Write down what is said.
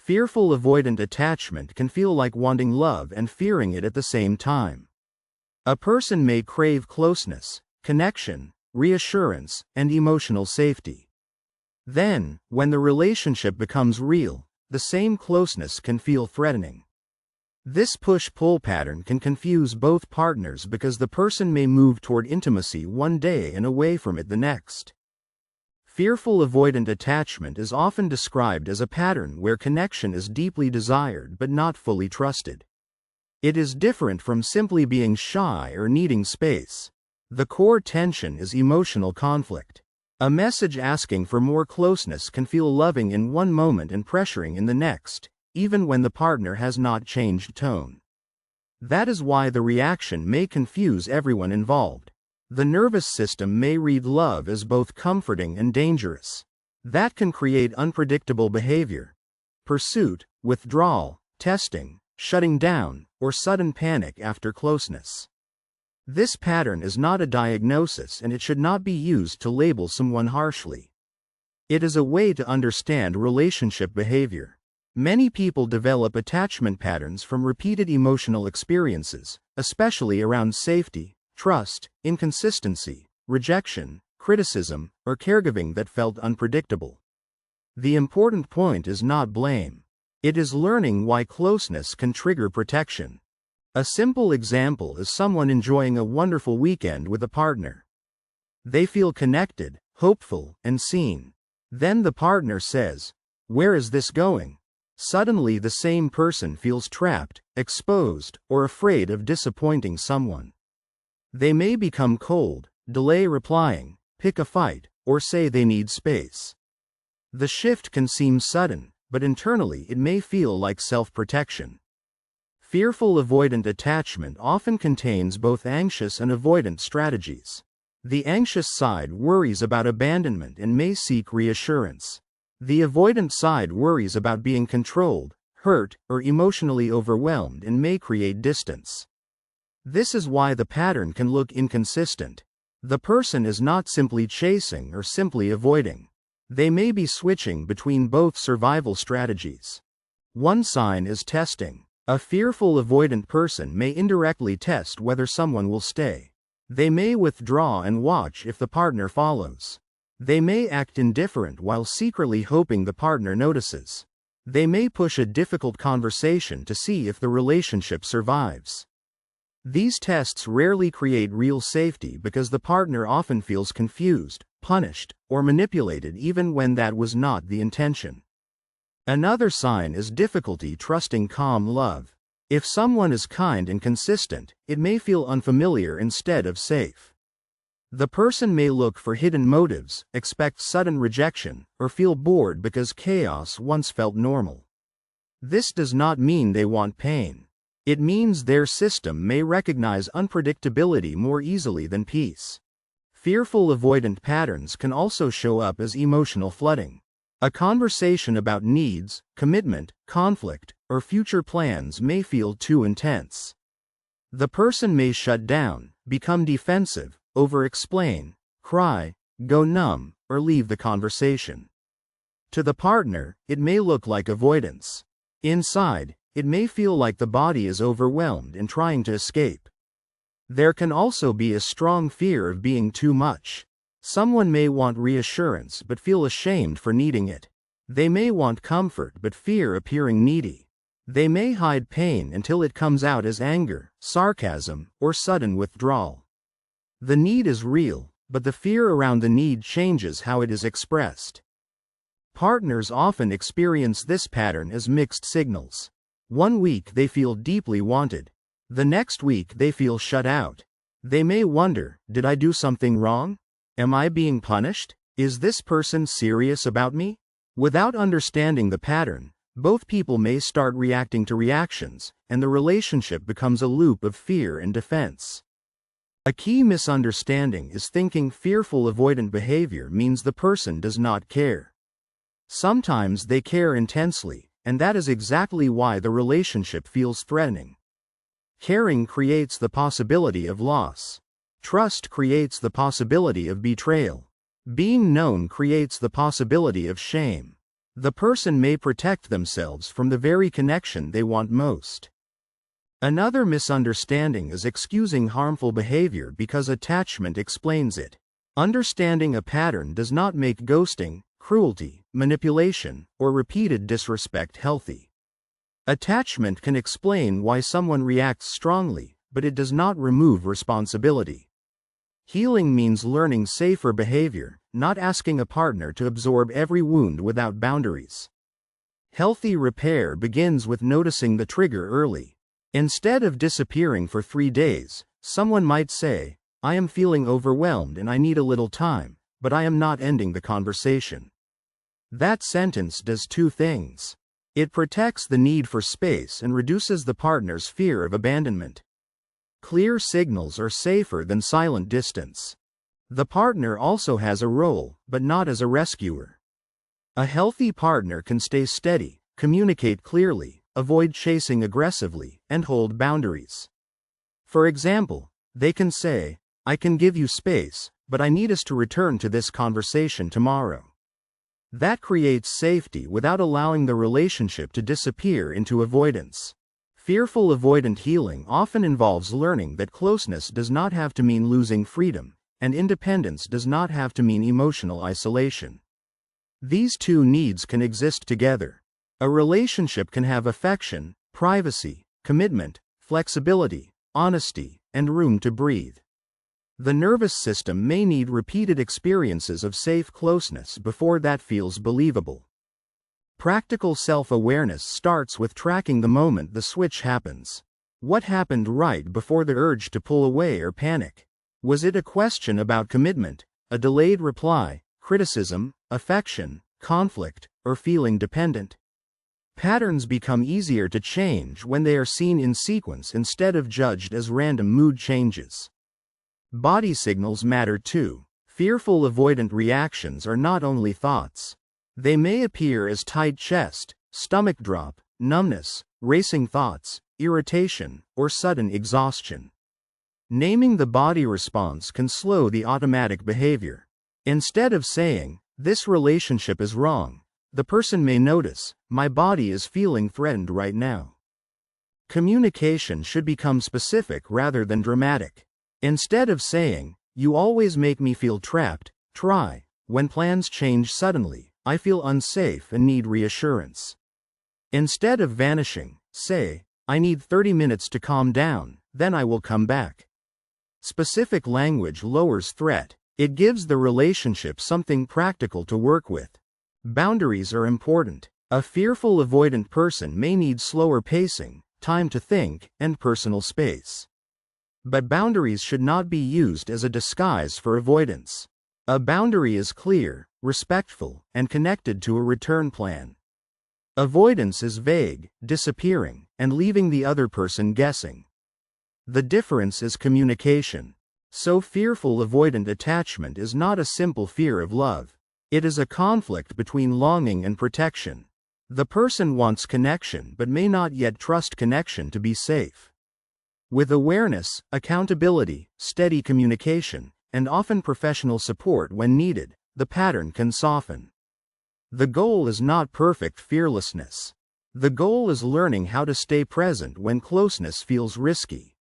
Fearful avoidant attachment can feel like wanting love and fearing it at the same time. A person may crave closeness, connection, reassurance, and emotional safety. Then, when the relationship becomes real, the same closeness can feel threatening. This push-pull pattern can confuse both partners because the person may move toward intimacy one day and away from it the next. Fearful avoidant attachment is often described as a pattern where connection is deeply desired but not fully trusted. It is different from simply being shy or needing space. The core tension is emotional conflict. A message asking for more closeness can feel loving in one moment and pressuring in the next, even when the partner has not changed tone. That is why the reaction may confuse everyone involved. The nervous system may read love as both comforting and dangerous. That can create unpredictable behavior: pursuit, withdrawal, testing, shutting down, or sudden panic after closeness. This pattern is not a diagnosis, and it should not be used to label someone harshly. It is a way to understand relationship behavior. Many people develop attachment patterns from repeated emotional experiences, especially around safety, trust, inconsistency, rejection, criticism, or caregiving that felt unpredictable. The important point is not blame. It is learning why closeness can trigger protection. A simple example is someone enjoying a wonderful weekend with a partner. They feel connected, hopeful, and seen. Then the partner says, "Where is this going?" Suddenly the same person feels trapped, exposed, or afraid of disappointing someone. They may become cold, delay replying, pick a fight, or say they need space. The shift can seem sudden, but internally it may feel like self-protection. Fearful avoidant attachment often contains both anxious and avoidant strategies. The anxious side worries about abandonment and may seek reassurance. The avoidant side worries about being controlled, hurt, or emotionally overwhelmed and may create distance. This is why the pattern can look inconsistent. The person is not simply chasing or simply avoiding. They may be switching between both survival strategies. One sign is testing. A fearful avoidant person may indirectly test whether someone will stay. They may withdraw and watch if the partner follows. They may act indifferent while secretly hoping the partner notices. They may push a difficult conversation to see if the relationship survives. These tests rarely create real safety because the partner often feels confused, punished, or manipulated even when that was not the intention. Another sign is difficulty trusting calm love. If someone is kind and consistent, it may feel unfamiliar instead of safe. The person may look for hidden motives, expect sudden rejection, or feel bored because chaos once felt normal. This does not mean they want pain. It means their system may recognize unpredictability more easily than peace. Fearful avoidant patterns can also show up as emotional flooding. A conversation about needs, commitment, conflict, or future plans may feel too intense. The person may shut down, become defensive, over-explain, cry, go numb, or leave the conversation. To the partner, it may look like avoidance. Inside, it may feel like the body is overwhelmed and trying to escape. There can also be a strong fear of being too much. Someone may want reassurance but feel ashamed for needing it. They may want comfort but fear appearing needy. They may hide pain until it comes out as anger, sarcasm, or sudden withdrawal. The need is real, but the fear around the need changes how it is expressed. Partners often experience this pattern as mixed signals. One week they feel deeply wanted. The next week they feel shut out. They may wonder, did I do something wrong? Am I being punished? Is this person serious about me? Without understanding the pattern, both people may start reacting to reactions, and the relationship becomes a loop of fear and defense. A key misunderstanding is thinking fearful avoidant behavior means the person does not care. Sometimes they care intensely, and that is exactly why the relationship feels threatening. Caring creates the possibility of loss. Trust creates the possibility of betrayal. Being known creates the possibility of shame. The person may protect themselves from the very connection they want most. Another misunderstanding is excusing harmful behavior because attachment explains it. Understanding a pattern does not make ghosting, cruelty, manipulation, or repeated disrespect healthy. Attachment can explain why someone reacts strongly, but it does not remove responsibility. Healing means learning safer behavior, not asking a partner to absorb every wound without boundaries. Healthy repair begins with noticing the trigger early. Instead of disappearing for 3 days, someone might say, "I am feeling overwhelmed and I need a little time, but I am not ending the conversation." That sentence does 2 things. It protects the need for space and reduces the partner's fear of abandonment. Clear signals are safer than silent distance. The partner also has a role, but not as a rescuer. A healthy partner can stay steady, communicate clearly, avoid chasing aggressively, and hold boundaries. For example, they can say, "I can give you space, but I need us to return to this conversation tomorrow." That creates safety without allowing the relationship to disappear into avoidance. Fearful avoidant healing often involves learning that closeness does not have to mean losing freedom, and independence does not have to mean emotional isolation. These 2 needs can exist together. A relationship can have affection, privacy, commitment, flexibility, honesty, and room to breathe. The nervous system may need repeated experiences of safe closeness before that feels believable. Practical self-awareness starts with tracking the moment the switch happens. What happened right before the urge to pull away or panic? Was it a question about commitment, a delayed reply, criticism, affection, conflict, or feeling dependent? Patterns become easier to change when they are seen in sequence instead of judged as random mood changes. Body signals matter too. Fearful avoidant reactions are not only thoughts. They may appear as tight chest, stomach drop, numbness, racing thoughts, irritation, or sudden exhaustion. Naming the body response can slow the automatic behavior. Instead of saying, "This relationship is wrong," the person may notice, "My body is feeling threatened right now." Communication should become specific rather than dramatic. Instead of saying, "You always make me feel trapped," try, "When plans change suddenly, I feel unsafe and need reassurance." Instead of vanishing, say, "I need 30 minutes to calm down, then I will come back." Specific language lowers threat. It gives the relationship something practical to work with. Boundaries are important. A fearful avoidant person may need slower pacing, time to think, and personal space. But boundaries should not be used as a disguise for avoidance. A boundary is clear, respectful, and connected to a return plan. Avoidance is vague, disappearing, and leaving the other person guessing. The difference is communication. So fearful avoidant attachment is not a simple fear of love. It is a conflict between longing and protection. The person wants connection but may not yet trust connection to be safe. With awareness, accountability, steady communication, and often professional support when needed, the pattern can soften. The goal is not perfect fearlessness. The goal is learning how to stay present when closeness feels risky.